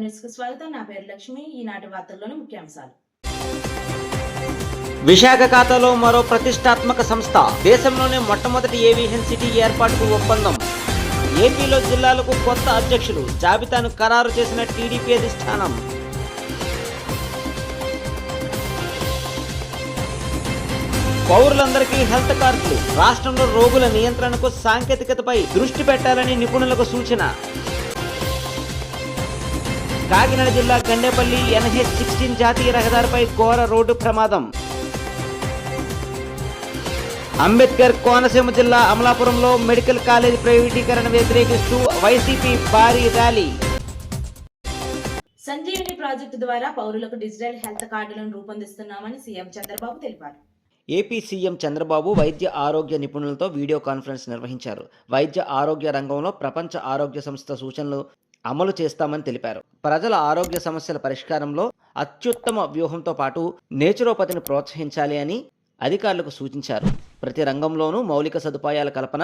News కు స్వాగతం. నా పేరు లక్ష్మి. ఈనాటి వార్తల్లోని ముఖ్యాంశాలు. విశాఖ ఖాతాలో మరో ప్రతిష్టాత్మక సంస్థ. దేశంలోనే మొట్టమొదటి ఏవియేషన్ సిటీ ఏర్పాటుకు ఒప్పందం. ఏపీలో జిల్లాలకు కొత్త అధ్యక్షులు. జాబితాను ఖరారు చేసిన టీడీపీ అధిష్టానం. పౌరులందరికీ హెల్త్ కార్డులు. రాష్ట్రంలో రోగుల నియంత్రణకు సాంకేతికతపై దృష్టి పెట్టాలని నిపుణులకు సూచన. కాకినాడ జిల్లా గండేపల్లి NH-16 జాతీయ రహదారిపై ఘోర రోడ్డు ప్రమాదం. అంబేద్కర్ కోనసీమ జిల్లా అమలాపురంలో మెడికల్ కాలేజ్ ప్రైవేటీకరణ వ్యతిరేకిస్తూ వైసీపీ భారీ ర్యాలీ. సంజీవిని ప్రాజెక్టు ద్వారా పౌరులకు డిజిటల్ హెల్త్ కార్డులను రూపొందిస్తున్నామని సీఎం చంద్రబాబు తెలిపారు. ఏపీ సీఎం చంద్రబాబు వైద్య ఆరోగ్య నిపుణులతో వీడియో కాన్ఫరెన్స్ నిర్వహించారు. వైద్య ఆరోగ్య రంగంలో ప్రపంచ ఆరోగ్య సంస్థ సూచనలు అమలు చేస్తామని తెలిపారు. ప్రజల ఆరోగ్య సమస్యల పరిష్కారంలో అత్యుత్తమ వ్యూహంతో పాటు నేచురోపతిని ప్రోత్సహించాలి అని అధికారులకు సూచించారు. ప్రతి రంగంలోనూ మౌలిక సదుపాయాల కల్పన,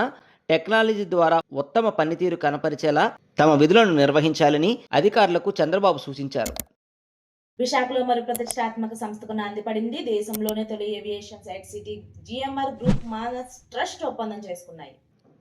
టెక్నాలజీ ద్వారా ఉత్తమ పనితీరు కనపరిచేలా తమ విధులను నిర్వహించాలని అధికారులకు చంద్రబాబు సూచించారు. విశాఖలో మరో ప్రతిష్టాత్మక సంస్థకు నాంది పడింది. దేశంలోనే తొలి aviation site city GMR group Mansas trust ఒప్పందం చేసుకున్నాయి.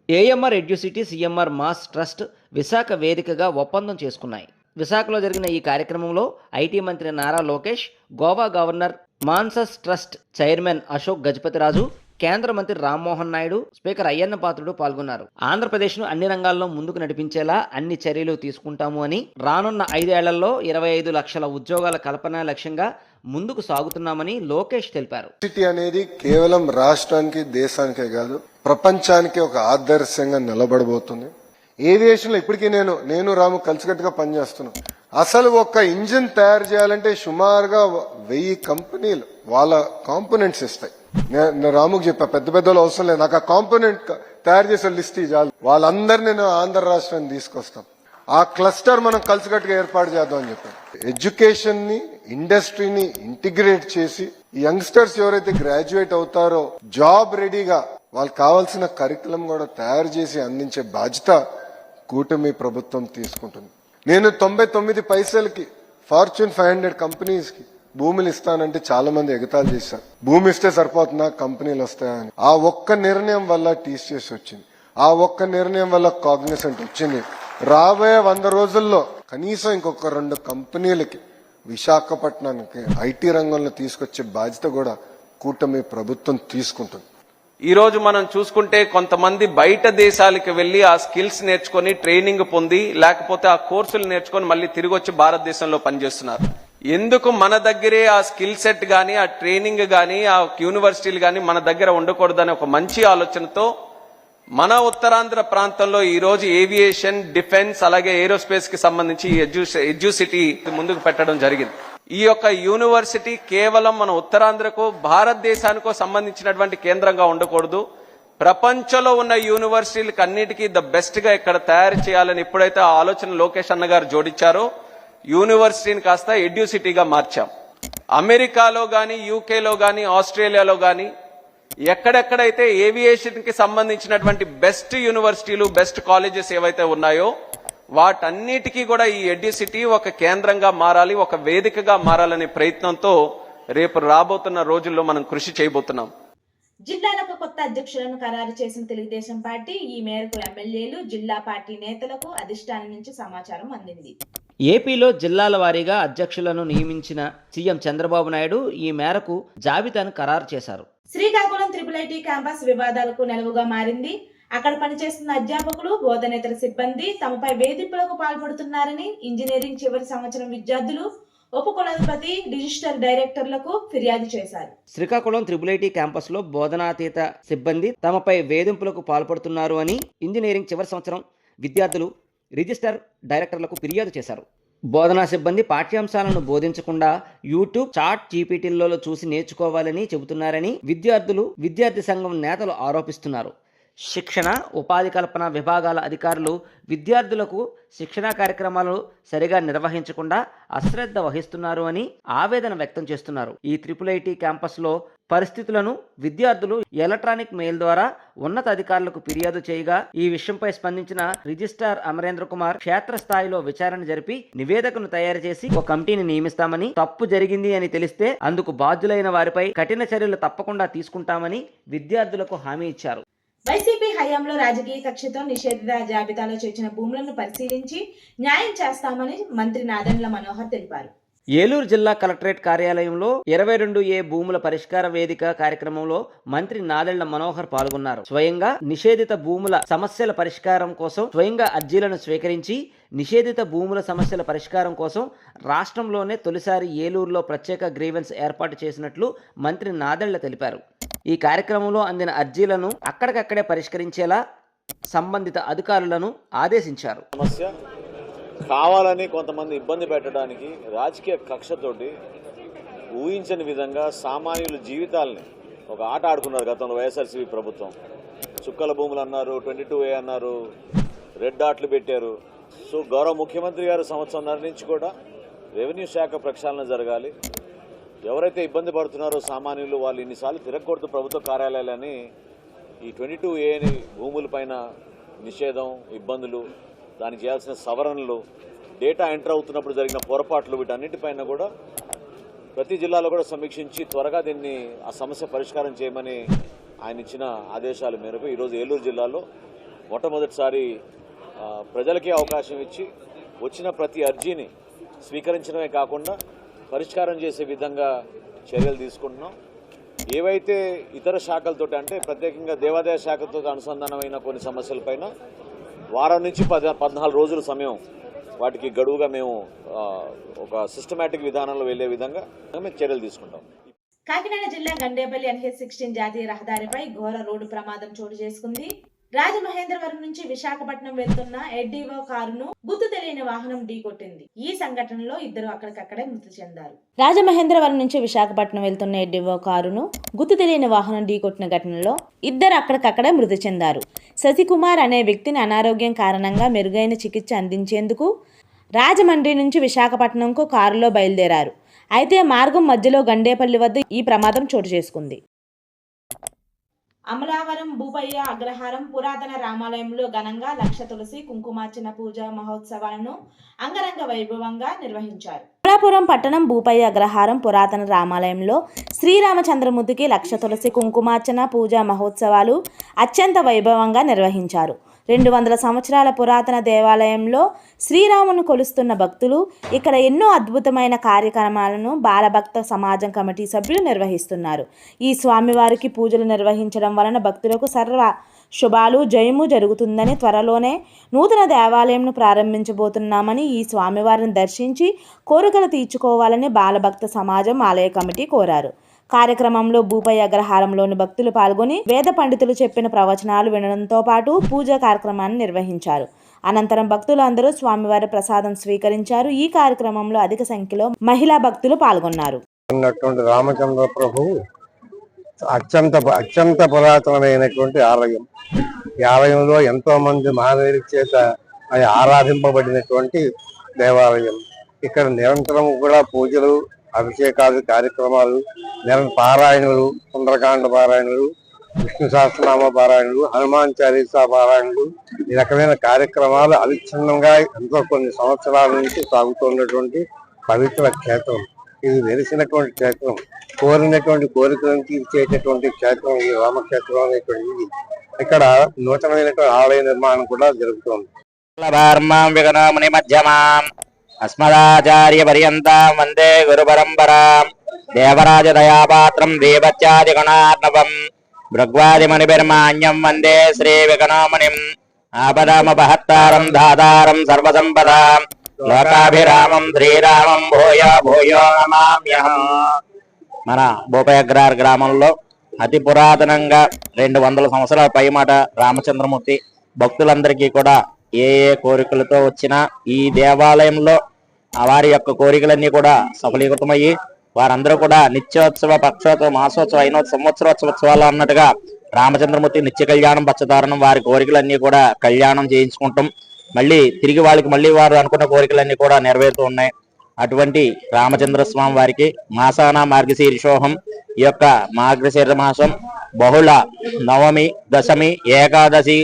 AMR ఎడ్యుసిటీ, CMR మాస్ ట్రస్ట్ విశాఖ వేదికగా ఒప్పందం చేసుకున్నాయి. విశాఖలో జరిగిన ఈ కార్యక్రమంలో ఐటీ మంత్రి Nara Lokesh, Goa governor, Mansas trust chairman Ashok Gajapathiraju, కేంద్ర మంత్రి రామ్మోహన్ నాయుడు, స్పీకర్ అయ్యన్న పాత్రుడు పాల్గొన్నారు. ఆంధ్రప్రదేశ్ను అన్ని రంగాల్లో ముందుకు నడిపించేలా అన్ని చర్యలు తీసుకుంటాము అని, రానున్న 5 ఏళ్లలో 25 లక్షల ఉద్యోగాల కల్పన లక్ష్యంగా ముందుకు సాగుతున్నామని లోకేష్ తెలిపారు. సిటీ అనేది కేవలం రాష్ట్రానికి, దేశానికే కాదు, ప్రపంచానికి ఒక ఆదర్శంగా నిలబడబోతుంది. ఏవియేషన్ లో ఇప్పటికీ నేను రాము కలిసికట్టుగా పనిచేస్తున్నాం. అసలు ఒక ఇంజిన్ తయారు చేయాలంటే సుమారుగా 1000 కంపెనీలు వాళ్ళ కాంపోనెంట్స్ ఇస్తాయి. నేను రాముకు చెప్పా, పెద్ద పెద్దలు అవసరం లేదు, నాకు ఆ కాంపోనెంట్ తయారు చేసే లిస్ట్ చాలు, వాళ్ళందరినీ నేను ఆంధ్ర రాష్ట్రాన్ని తీసుకొస్తాం. ఆ క్లస్టర్ మనం కలిసికట్టుగా ఏర్పాటు చేద్దాం అని చెప్పాను. ఎడ్యుకేషన్ ని, ఇండస్ట్రీని ఇంటిగ్రేట్ చేసి యంగ్స్టర్స్ ఎవరైతే గ్రాడ్యుయేట్ అవుతారో జాబ్ రెడీగా వాళ్ళకి కావాల్సిన కరికులం కూడా తయారు చేసి అందించే బాధ్యత కూటమి ప్రభుత్వం తీసుకుంటుంది. నేను 99 పైసలకి ఫార్చ్యూన్ 500 కంపెనీస్ కి భూములు ఇస్తానంటే చాలా మంది ఎగతాళి చేశారు. భూమి ఇస్తే సరిపోతుందా, కంపెనీలు వస్తాయని. ఆ ఒక్క నిర్ణయం వల్ల TCS వచ్చింది. ఆ ఒక్క నిర్ణయం వల్ల కాగ్నిసెంట్ వచ్చింది. రాబోయే 100 రోజుల్లో కనీసం ఇంకొక 2 కంపెనీలకి విశాఖపట్నానికి IT రంగంలో తీసుకొచ్చే బాధ్యత కూడా కూటమి ప్రభుత్వం తీసుకుంటుంది. ఈ రోజు మనం చూసుకుంటే కొంతమంది బయట దేశాలకు వెళ్లి ఆ స్కిల్స్ నేర్చుకొని ట్రైనింగ్ పొంది, లేకపోతే ఆ కోర్సులు నేర్చుకొని మళ్ళీ తిరిగి వచ్చి భారతదేశంలో పనిచేస్తున్నారు. ఎందుకు మన దగ్గరే ఆ స్కిల్ సెట్ గానీ, ఆ ట్రైనింగ్ గానీ, ఆ యూనివర్సిటీలు గానీ మన దగ్గర ఉండకూడదనే ఒక మంచి ఆలోచనతో మన ఉత్తరాంధ్ర ప్రాంతంలో ఈ రోజు ఏవియేషన్, డిఫెన్స్, అలాగే ఏరోస్పేస్ కి సంబంధించి ఎడ్యుసిటీ ముందుకు పెట్టడం జరిగింది. ఈ యొక్క యూనివర్సిటీ కేవలం మన ఉత్తరాంధ్రకు, భారతదేశానికో సంబంధించినటువంటి కేంద్రంగా ఉండకూడదు. ప్రపంచంలో ఉన్న యూనివర్సిటీలకు అన్నిటికీ ద బెస్ట్ గా ఇక్కడ తయారు చేయాలని ఎప్పుడైతే ఆ ఆలోచన లోకేష్ అన్న గారు జోడించారో, యూనివర్సిటీని కాస్త ఎడ్యుసిటీగా మార్చాం. అమెరికాలో గాని, యూకేలో గాని, ఆస్ట్రేలియాలో గాని ఎక్కడెక్కడైతే ఏవియేషన్ కి సంబంధించినటువంటి బెస్ట్ యూనివర్సిటీలు, బెస్ట్ కాలేజెస్ ఏవైతే ఉన్నాయో వాటన్నిటికీ కూడా ఈ ఎడ్యుసిటీ ఒక కేంద్రంగా మారాలి, ఒక వేదికగా మారాలనే ప్రయత్నంతో రేపు రాబోతున్న రోజుల్లో మనం కృషి చేయబోతున్నాం. జిల్లాలకు కొత్త అధ్యక్షులను ఖరారు చేసిన తెలుగుదేశం పార్టీ ఈ మేరకు ఎమ్మెల్యేలు, జిల్లా పార్టీ నేతలకు అధిష్టానం నుంచి సమాచారం అందింది. ఏపీలో జిల్లాల వారీగా అధ్యక్షులను నియమించిన సీఎం చంద్రబాబు నాయుడు ఈ మేరకు జాబితాను ఖరారు చేశారు. శ్రీకాకుళం IIIT క్యాంపస్ వివాదాలకు నెలవుగా మారింది. అక్కడ పనిచేస్తున్న అధ్యాపకులు, బోధనేతర సిబ్బంది తమపై వేధింపులకు పాల్పడుతున్నారని ఇంజనీరింగ్ చివరి సంవత్సరం విద్యార్థులు, ఉపకులాధిపతి, డిజిటల్ డైరెక్టర్లకు ఫిర్యాదు చేశారు. శ్రీకాకుళం IIIT క్యాంపస్ లో బోధనాతీత సిబ్బంది తమపై వేధింపులకు పాల్పడుతున్నారు అని ఇంజనీరింగ్ చివరి సంవత్సరం విద్యార్థులు రిజిస్టర్ డైరెక్టర్లకు ఫిర్యాదు చేశారు. బోధనా సిబ్బంది పాఠ్యాంశాలను బోధించకుండా యూట్యూబ్, చాట్ జీపీటీలలో చూసి నేర్చుకోవాలని చెబుతున్నారని విద్యార్థి సంఘం నేతలు ఆరోపిస్తున్నారు. శిక్షణ, ఉపాధి కల్పన విభాగాల అధికారులు విద్యార్థులకు శిక్షణా కార్యక్రమాలు సరిగా నిర్వహించకుండా అశ్రద్ధ వహిస్తున్నారు అని ఆవేదన వ్యక్తం చేస్తున్నారు. ఈ IIIT క్యాంపస్లో పరిస్థితులను విద్యార్థులు ఎలక్ట్రానిక్ మెయిల్ ద్వారా ఉన్నత అధికారులకు ఫిర్యాదు చేయగా ఈ విషయంపై స్పందించిన రిజిస్ట్రార్ అమరేంద్ర కుమార్ క్షేత్రస్థాయిలో విచారణ జరిపి నివేదికను తయారు చేసి ఒక కమిటీని నియమిస్తామని, తప్పు జరిగింది అని తెలిస్తే అందుకు బాధ్యులైన వారిపై కఠిన చర్యలు తప్పకుండా తీసుకుంటామని విద్యార్థులకు హామీ ఇచ్చారు. వైసీపీ హయాంలో రాజకీయ కక్షతో నిషేధిత జాబితాలో చేర్చిన భూములను పరిశీలించి న్యాయం చేస్తామని మంత్రి నాదెండ్ల మనోహర్ తెలిపారు. ఏలూరు జిల్లా కలెక్టరేట్ కార్యాలయంలో 22A భూముల పరిష్కార వేదిక కార్యక్రమంలో మంత్రి నాదెండ్ల మనోహర్ పాల్గొన్నారు. స్వయంగా నిషేధిత భూముల సమస్యల పరిష్కారం కోసం స్వయంగా అర్జీలను స్వీకరించి నిషేధిత భూముల సమస్యల పరిష్కారం కోసం రాష్ట్రంలోనే తొలిసారి ఏలూరులో ప్రత్యేక గ్రీవెన్స్ ఏర్పాటు చేసినట్లు మంత్రి నాదెండ్ల తెలిపారు. ఈ కార్యక్రమంలో అందిన అర్జీలను అక్కడికక్కడే పరిష్కరించేలా సంబంధిత అధికారులను ఆదేశించారు. సమస్య కావాలని కొంతమంది ఇబ్బంది పెట్టడానికి రాజకీయ కక్షతోటి ఊహించని విధంగా సామాన్యుల జీవితాలని ఒక ఆట ఆడుకున్నారు గతంలో వైఎస్ఆర్సీపీ ప్రభుత్వం. చుక్కల భూములు అన్నారు, 22A అన్నారు, రెడ్ డాట్లు పెట్టారు. సో గౌరవ ముఖ్యమంత్రి గారు సంవత్సరంన్నర నుంచి కూడా రెవెన్యూ శాఖ ప్రక్షాళన జరగాలి, ఎవరైతే ఇబ్బంది పడుతున్నారో సామాన్యులు వాళ్ళు ఇన్నిసార్లు తిరగకూడదు ప్రభుత్వ కార్యాలయాలని ఈ 22A భూములపైన నిషేధం, ఇబ్బందులు, దానికి చేయాల్సిన సవరణలు, డేటా ఎంటర్ అవుతున్నప్పుడు జరిగిన పొరపాట్లు, వీటన్నిటిపైన కూడా ప్రతి జిల్లాలో కూడా సమీక్షించి త్వరగా దీన్ని ఆ సమస్య పరిష్కారం చేయమని ఆయన ఇచ్చిన ఆదేశాల మేరకు ఈరోజు ఏలూరు జిల్లాలో మొట్టమొదటిసారి ప్రజలకే అవకాశం ఇచ్చి వచ్చిన ప్రతి అర్జీని స్వీకరించడమే కాకుండా పరిష్కారం చేసే విధంగా చర్యలు తీసుకుంటున్నాం. ఏవైతే ఇతర శాఖలతో అంటే ప్రత్యేకంగా దేవాదాయ శాఖతో అనుసంధానమైన కొన్ని సమస్యలపైన వారం నుంచి 14 రోజుల సమయం వాటికి గడువుగా మేము ఒక సిస్టమేటిక్ విధానంలో వెళ్లే విధంగా మేము చర్యలు తీసుకుంటాం. కాకినాడ జిల్లా గండేపల్లి NH16 జాతీయ రహదారిపై ఘోర రోడ్డు ప్రమాదం చోటు చేసుకుంది. రాజమహేంద్రవరం నుంచి విశాఖపట్నం వెళ్తున్న ఎడ్డీఓ కారును గుర్తు తెలియని వాహనం ఢీకొట్టింది. ఈ సంఘటనలో ఇద్దరు అక్కడికక్కడే మృతి చెందారు. రాజమహేంద్రవరం నుంచి విశాఖపట్నం వెళ్తున్న ఎడ్డీఓ కారును గుర్తు తెలియని వాహనం ఢీకొట్టిన ఘటనలో ఇద్దరు అక్కడికక్కడే మృతి చెందారు. శశికుమార్ అనే వ్యక్తిని అనారోగ్యం కారణంగా మెరుగైన చికిత్స అందించేందుకు రాజమండ్రి నుంచి విశాఖపట్నంకు కారులో బయలుదేరారు. అయితే మార్గం మధ్యలో గండేపల్లి వద్ద ఈ ప్రమాదం చోటు చేసుకుంది. అమలావరం భూపయ్య అగ్రహారం పురాతన రామాలయంలో ఘనంగా లక్ష తులసి కుంకుమార్చన పూజా మహోత్సవాలను అంగరంగ వైభవంగా నిర్వహించారు. అమలాపురం పట్టణం భూపయ్య అగ్రహారం పురాతన రామాలయంలో శ్రీరామచంద్రమూర్తికి లక్ష తులసి కుంకుమార్చన పూజా మహోత్సవాలు అత్యంత వైభవంగా నిర్వహించారు. 200 సంవత్సరాల పురాతన దేవాలయంలో శ్రీరామును కొలుస్తున్న భక్తులు ఇక్కడ ఎన్నో అద్భుతమైన కార్యక్రమాలను బాలభక్త సమాజం కమిటీ సభ్యులు నిర్వహిస్తున్నారు. ఈ స్వామివారికి పూజలు నిర్వహించడం వలన భక్తులకు సర్వ శుభాలు జయము జరుగుతుందని, త్వరలోనే నూతన దేవాలయంను ప్రారంభించబోతున్నామని, ఈ స్వామివారిని దర్శించి కోరికలు తీర్చుకోవాలని బాలభక్త సమాజం ఆలయ కమిటీ కోరారు. కార్యక్రమంలో భూపయ్య అగ్రహారంలోని భక్తులు పాల్గొని వేద పండితులు చెప్పిన ప్రవచనాలు వినడంతో పాటు పూజా కార్యక్రమాన్ని నిర్వహించారు. అనంతరం భక్తులు అందరూ స్వామివారి ప్రసాదం స్వీకరించారు. ఈ కార్యక్రమంలో అధిక సంఖ్యలో మహిళా భక్తులు పాల్గొన్నారు. రామచంద్ర ప్రభు అత్యంత పురాతనమైనటువంటి ఆలయం. ఈ ఆలయంలో ఎంతో మంది మహానీయుల చేత అది ఆరాధింపబడినటువంటి దేవాలయం. ఇక్కడ నిరంతరం కూడా పూజలు, అభిషేకాలు, కార్యక్రమాలు, పారాయణలు, సుందరకాండ పారాయణలు, విష్ణు సహస్రనామ పారాయణలు, హనుమాన్ చాలీసా పారాయణలు, ఈ రకమైన కార్యక్రమాలు అవిచ్ఛిన్నంగా ఎంతో కొన్ని సంవత్సరాల నుంచి సాగుతున్నటువంటి పవిత్ర క్షేత్రం. ఇది వెలిసినటువంటి క్షేత్రం, కోరినటువంటి కోరికలను తీర్చేటటువంటి క్షేత్రం ఈ రామక్షేత్రం అనేటువంటిది. ఇక్కడ నూతనమైనటువంటి ఆలయ నిర్మాణం కూడా జరుగుతోంది. అస్మదాచార్య పర్యంతం వందే గురు పరంపరాం దేవరాజ దయాపాత్రం దేవత్యాది గణార్ణవం భృగ్వాదిమణిభిర్మాణ్యం వందే శ్రీ విగణోమణిం ఆపదామపహత్తారం దాతారం సర్వసంపదాం లోకాభిరామం శ్రీరామం భూయో భూయో నమామ్యహం. మన భూపయగ్రహార గ్రామంలో అతి పురాతనంగా 200 సంవత్సరాల పైమాట రామచంద్రమూర్తి భక్తులందరికీ కూడా ఏ కోరికలతో వచ్చినా ఈ దేవాలయంలో వారి యొక్క కోరికలన్నీ కూడా సఫలీకృతమయ్యి వారందరూ కూడా నిత్యోత్సవ, పక్షోత్సవ, మాసోత్సవ, సంవత్సరోత్సవాలు అన్నట్టుగా రామచంద్రమూర్తి నిత్య కళ్యాణం పచ్చదారణం వారి కోరికలన్నీ కూడా కళ్యాణం చేయించుకుంటాం. మళ్ళీ తిరిగి మళ్ళీ వారు అనుకున్న కోరికలన్నీ కూడా నెరవేరుతూ ఉన్నాయి. అటువంటి రామచంద్ర స్వామి వారికి మాసాన మార్గశీర్షోహం, ఈ యొక్క మార్గశీర్ష మాసం బహుళ నవమి, దశమి, ఏకాదశి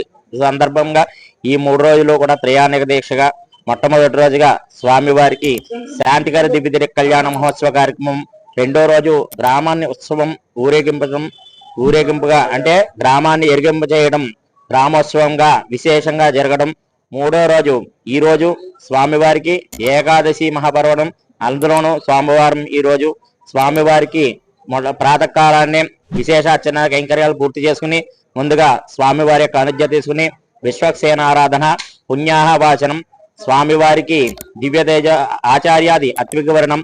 సందర్భంగా ఈ 3 రోజులు కూడా త్రయాణిక దీక్షగా మొట్టమొదటి రోజుగా స్వామివారికి శాంతికర దివ్య కళ్యాణ మహోత్సవ కార్యక్రమం, రెండో రోజు గ్రామాన్ని ఉత్సవం ఊరేగింపుగా అంటే గ్రామాన్ని ఎరిగింప చేయడం గ్రామోత్సవంగా విశేషంగా జరగడం, మూడో రోజు ఈ రోజు స్వామివారికి ఏకాదశి మహాపర్వణం, అందులోనూ స్వామివారం ఈ రోజు స్వామివారికి ప్రాతకాలాన్ని విశేష అర్చన కైంకర్యాలు పూర్తి చేసుకుని ముందుగా స్వామివారి యొక్క అనుజ్ఞ తీసుకుని విశ్వక్సేన ఆరాధన, పుణ్యాహ వాచనం, స్వామివారికి దివ్యతేజ ఆచార్యాది అత్వికవర్ణం,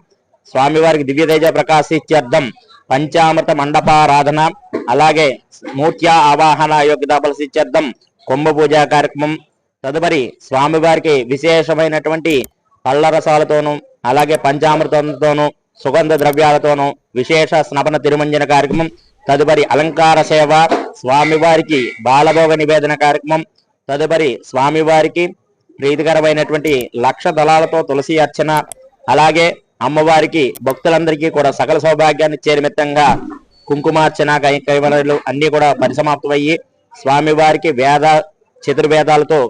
స్వామివారికి దివ్యతేజ ప్రకాశిత్యర్థం పంచామృత మండపారాధన, అలాగే మూర్త్యా ఆవాహన యోగ్యతా బలసిత్యర్థం కుంభ పూజా కార్యక్రమం, తదుపరి స్వామివారికి విశేషమైనటువంటి పళ్ళ రసాలతోనూ అలాగే పంచామృతంతోనూ సుగంధ ద్రవ్యాలతోనూ విశేష స్నపన తిరుమంజన కార్యక్రమం, తదుపరి అలంకార సేవ, స్వామివారికి బాలభోగ నివేదన కార్యక్రమం, తదుపరి స్వామివారికి ప్రీతికరమైనటువంటి లక్ష దళాలతో తులసి అర్చన, అలాగే అమ్మవారికి భక్తులందరికీ కూడా సకల సౌభాగ్యాన్ని ఇచ్చే నిమిత్తంగా కుంకుమార్చన కైమరలు అన్ని కూడా పరిసమాప్తమయ్యి స్వామివారికి చతుర్వేదాలతో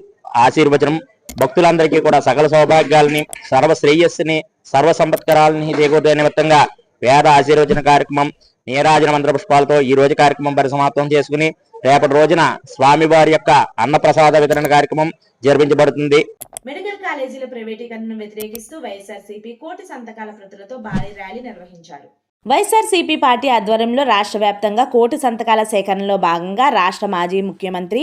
ఆశీర్వచనం, భక్తులందరికీ కూడా సకల సౌభాగ్యాలని, సర్వ శ్రేయస్సుని, సర్వ సంపత్కరాలని చేకూర్చే నిమిత్తంగా వేద ఆశీర్వచన కార్యక్రమం, నీరాజన మంత్ర పుష్పాలతో ఈ రోజు కార్యక్రమం పరిసమాప్తం చేసుకుని రేపటి రోజున స్వామివారి యొక్క అన్నప్రసాద వితరణ కార్యక్రమం జరిపించబడుతుంది. మెడికల్ కాలేజీల ప్రైవేటీకరణను వ్యతిరేకిస్తూ వైఎస్ఆర్సీపీ కోటి సంతకాల ప్రతులతో భారీ ర్యాలీ నిర్వహించారు. వైఎస్ఆర్సీపీ పార్టీ ఆధ్వర్యంలో రాష్ట్ర వ్యాప్తంగా కోటి సంతకాల సేకరణలో భాగంగా రాష్ట్ర మాజీ ముఖ్యమంత్రి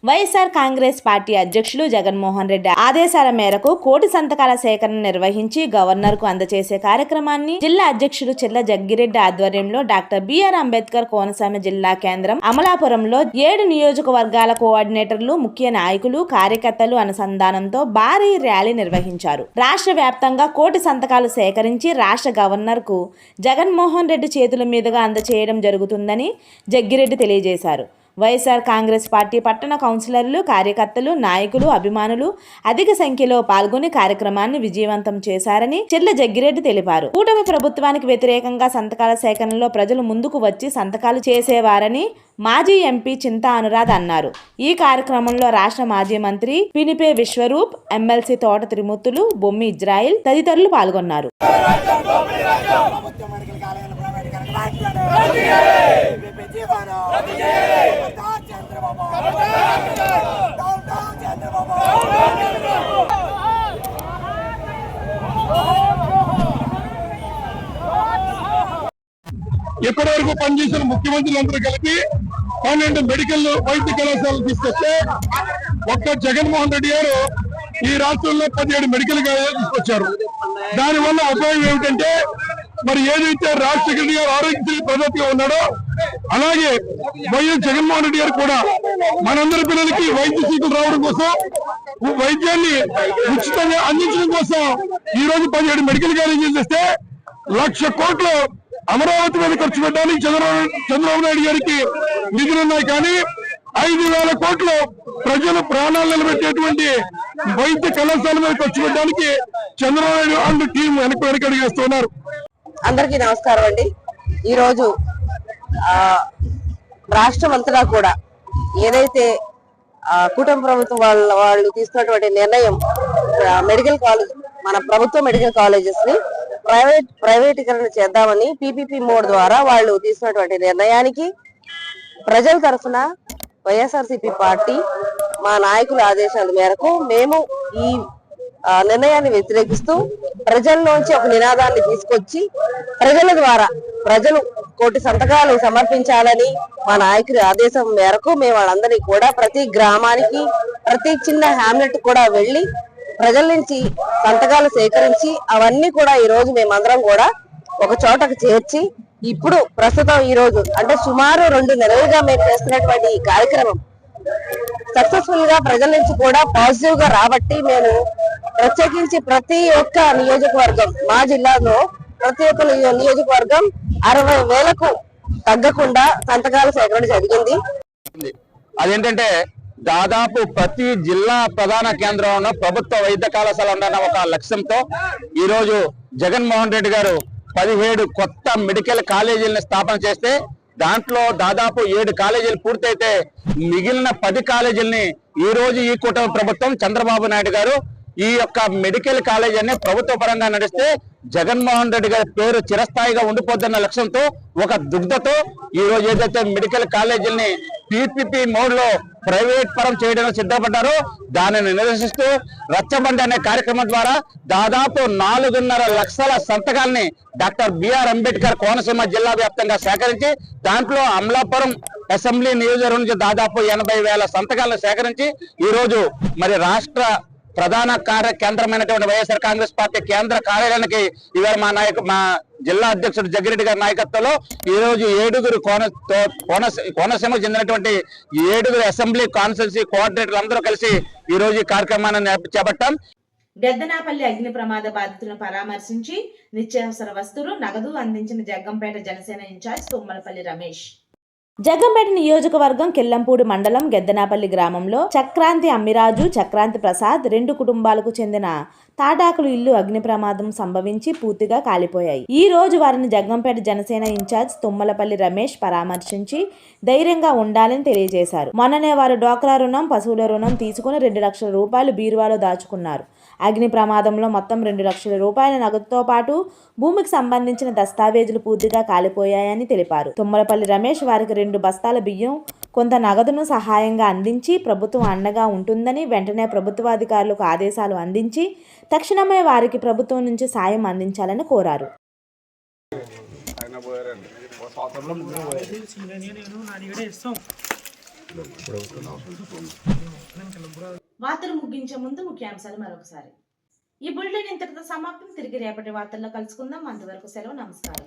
వైఎస్ఆర్ కాంగ్రెస్ పార్టీ అధ్యక్షులు జగన్మోహన్ రెడ్డి ఆదేశాల మేరకు కోటి సంతకాల సేకరణ నిర్వహించి గవర్నర్ కు అందజేసే కార్యక్రమాన్ని జిల్లా అధ్యక్షుడు చెల్ల జగ్గిరెడ్డి ఆధ్వర్యంలో డాక్టర్ బిఆర్ అంబేద్కర్ కోనసీమ జిల్లా కేంద్రం అమలాపురంలో 7 నియోజకవర్గాల కోఆర్డినేటర్లు, ముఖ్య నాయకులు, కార్యకర్తలు అనుసంధానంతో భారీ ర్యాలీ నిర్వహించారు. రాష్ట్ర వ్యాప్తంగా కోటి సంతకాలు సేకరించి రాష్ట్ర గవర్నర్ కు జగన్మోహన్ రెడ్డి చేతుల మీదుగా అందచేయడం జరుగుతుందని జగ్గిరెడ్డి తెలియజేశారు. వైఎస్ఆర్ కాంగ్రెస్ పార్టీ పట్టణ కౌన్సిలర్లు, కార్యకర్తలు, నాయకులు, అభిమానులు అధిక సంఖ్యలో పాల్గొని కార్యక్రమాన్ని విజయవంతం చేశారని చెల్ల జగ్గిరెడ్డి తెలిపారు. కూటమి ప్రభుత్వానికి వ్యతిరేకంగా సంతకాల సేకరణలో ప్రజలు ముందుకు వచ్చి సంతకాలు చేసేవారని మాజీ ఎంపీ చింతా అనురాధ్ అన్నారు. ఈ కార్యక్రమంలో రాష్ట్ర మాజీ మంత్రి పినిపే విశ్వరూప్, ఎమ్మెల్సీ తోట త్రిమూర్తులు, బొమ్మి ఇజ్రాయిల్ తదితరులు పాల్గొన్నారు. ఇప్పటి వరకు పనిచేసిన ముఖ్యమంత్రులందరూ కలిపి 12 మెడికల్ వైద్య కళాశాలలు తీసుకొస్తే ఒక్క జగన్మోహన్ రెడ్డి గారు ఈ రాష్ట్రంలో 17 మెడికల్ కాలేజీలు తీసుకొచ్చారు. దానివల్ల ఉపయోగం ఏమిటంటే మరి ఏదైతే రాజశేఖర రెడ్డి గారు ఆరోగ్యశ్రీ పద్ధతిగా ఉన్నాడో అలాగే వైఎస్ జగన్మోహన్ రెడ్డి గారు కూడా మనందరి పిల్లలకి వైద్య సీట్లు రావడం కోసం, వైద్యాన్ని ఉచితంగా అందించడం కోసం ఈ రోజు 17 మెడికల్ కాలేజీలు చేస్తే 1,00,000 కోట్లు అమరావతి మీద ఖర్చు పెట్టడానికి చంద్రబాబు నాయుడు గారికి నిధులున్నాయి. కానీ 5,000 కోట్లు ప్రజలు ప్రాణాలు నిలబెట్టేటువంటి వైద్య కళాశాల మీద ఖర్చు పెట్టడానికి చంద్రబాబు నాయుడు అండ్ టీం వెనకడుగేస్తున్నారు. అందరికీ నమస్కారం అండి. ఈరోజు రాష్ట్రం అంతటా కూడా ఏదైతే కుటుంబ ప్రభుత్వం వాళ్ళు తీసుకున్నటువంటి నిర్ణయం మెడికల్ కాలేజ్, మన ప్రభుత్వ మెడికల్ కాలేజెస్ ని ప్రైవేటీకరణ చేద్దామని PPP మోడ్ ద్వారా వాళ్ళు తీసుకున్నటువంటి నిర్ణయానికి ప్రజల తరఫున వైఎస్ఆర్సీపీ పార్టీ మా నాయకుల ఆదేశాల మేరకు మేము ఈ నిర్ణయాన్ని వ్యతిరేకిస్తూ ప్రజల్లోంచి ఒక నినాదాన్ని తీసుకొచ్చి ప్రజల ద్వారా ప్రజలు కోటి సంతకాలు సమర్పించాలని మా నాయకుల ఆదేశం మేరకు మేము వాళ్ళందరినీ కూడా ప్రతి గ్రామానికి, ప్రతి చిన్న హ్యామ్లెట్ కూడా వెళ్లి ప్రజల నుంచి సంతకాలు సేకరించి అవన్నీ కూడా ఈ రోజు మేమందరం కూడా ఒక చోటకు చేర్చి ఇప్పుడు ప్రస్తుతం ఈ రోజు అంటే సుమారు 2 నెలలుగా మేము చేస్తున్నటువంటి ఈ కార్యక్రమం సక్సెస్ఫుల్ గా ప్రజల నుంచి కూడా పాజిటివ్ గా రాబట్టి మేము ప్రత్యేకించి ప్రతి ఒక్క నియోజకవర్గం, మా జిల్లాలో ప్రతి ఒక్క నియోజకవర్గం 60,000కు తగ్గకుండా సంతకాల సేకరణ జరిగింది. అదేంటంటే దాదాపు ప్రతి జిల్లా ప్రధాన కేంద్రంలో ప్రభుత్వ వైద్య కళాశాల ఉండాలన్న ఒక లక్ష్యంతో ఈ రోజు జగన్మోహన్ రెడ్డి గారు 17 కొత్త మెడికల్ కాలేజీలను స్థాపన చేస్తే దాంట్లో దాదాపు 7 కాలేజీలు పూర్తయితే మిగిలిన 10 కాలేజీలని ఈ రోజు ఈ కూటమి ప్రభుత్వం చంద్రబాబు నాయుడు గారు ఈ యొక్క మెడికల్ కాలేజ్ అనే ప్రభుత్వ పరంగా నడిస్తే జగన్మోహన్ రెడ్డి గారి పేరు చిరస్థాయిగా ఉండిపోద్దన్న లక్ష్యంతో ఒక దుగ్ధతో ఈ రోజు ఏదైతే మెడికల్ కాలేజీని పీపీపీ మోడ్ లో ప్రైవేట్ పరం చేయడానికి సిద్ధపడ్డారో దానిని నిరసిస్తూ రచ్చబండి అనే కార్యక్రమం ద్వారా దాదాపు 4.5 లక్షల సంతకాల్ని డాక్టర్ బిఆర్ అంబేద్కర్ కోనసీమ జిల్లా వ్యాప్తంగా సేకరించి దాంట్లో అమలాపురం అసెంబ్లీ నియోజకవర్గం నుంచి దాదాపు 80,000 సంతకాలను సేకరించి ఈ రోజు మరి రాష్ట్ర ప్రధాన కేంద్రమైనటువంటి వైఎస్ఆర్ కాంగ్రెస్ పార్టీ కేంద్ర కార్యాలయానికి ఇవాళ మా జిల్లా అధ్యక్షుడు జగ్గిరెడ్డి గారి నాయకత్వంలో ఈ రోజు 7 కోనసీమకు చెందినటువంటి 7 అసెంబ్లీ కాన్స్టిట్యున్సీ కోఆర్డినేటర్లు అందరూ కలిసి ఈ రోజు ఈ కార్యక్రమాన్ని చేపట్టాం. గెద్దనాపల్లి అగ్ని ప్రమాద బాధితులను పరామర్శించి నిత్యావసర వస్తువులు నగదు అందించిన జగ్గంపేట జనసేన ఇన్ఛార్జ్ తుమ్మలపల్లి రమేష్. జగ్గంపేట నియోజకవర్గం కిల్లంపూడి మండలం గెద్దనాపల్లి గ్రామంలో చక్రాంతి అమ్మిరాజు, చక్రాంతి ప్రసాద్ 2 కుటుంబాలకు చెందిన తాటాకులు ఇల్లు అగ్ని ప్రమాదం సంభవించి పూర్తిగా కాలిపోయాయి. ఈ రోజు వారిని జగ్గంపేట జనసేన ఇన్ఛార్జ్ తుమ్మలపల్లి రమేష్ పరామర్శించి ధైర్యంగా ఉండాలని తెలియజేశారు. మొన్ననే వారు డ్వాక్రా రుణం, పశువుల రుణం తీసుకుని 2 లక్షల రూపాయలు బీరువాలో దాచుకున్నారు. అగ్ని ప్రమాదంలో మొత్తం 2 లక్షల రూపాయల నగదుతో పాటు భూమికి సంబంధించిన దస్తావేజులు పూర్తిగా కాలిపోయాయని తెలిపారు. తుమ్మలపల్లి రమేష్ వారికి 2 బస్తాల బియ్యం, కొంత నగదును సహాయంగా అందించి ప్రభుత్వం అండగా ఉంటుందని, వెంటనే ప్రభుత్వాధికారులకు ఆదేశాలు అందించి తక్షణమే వారికి ప్రభుత్వం నుంచి సాయం అందించాలని కోరారు. వార్తలు ముగించే ముందు ముఖ్యాంశాలు మరొకసారి. ఈ బులెటిన్ ఇంతటితో సమాప్తం. తిరిగి రేపటి వార్తల్లో కలుసుకుందాం. అంతవరకు సెలవు. నమస్కారం.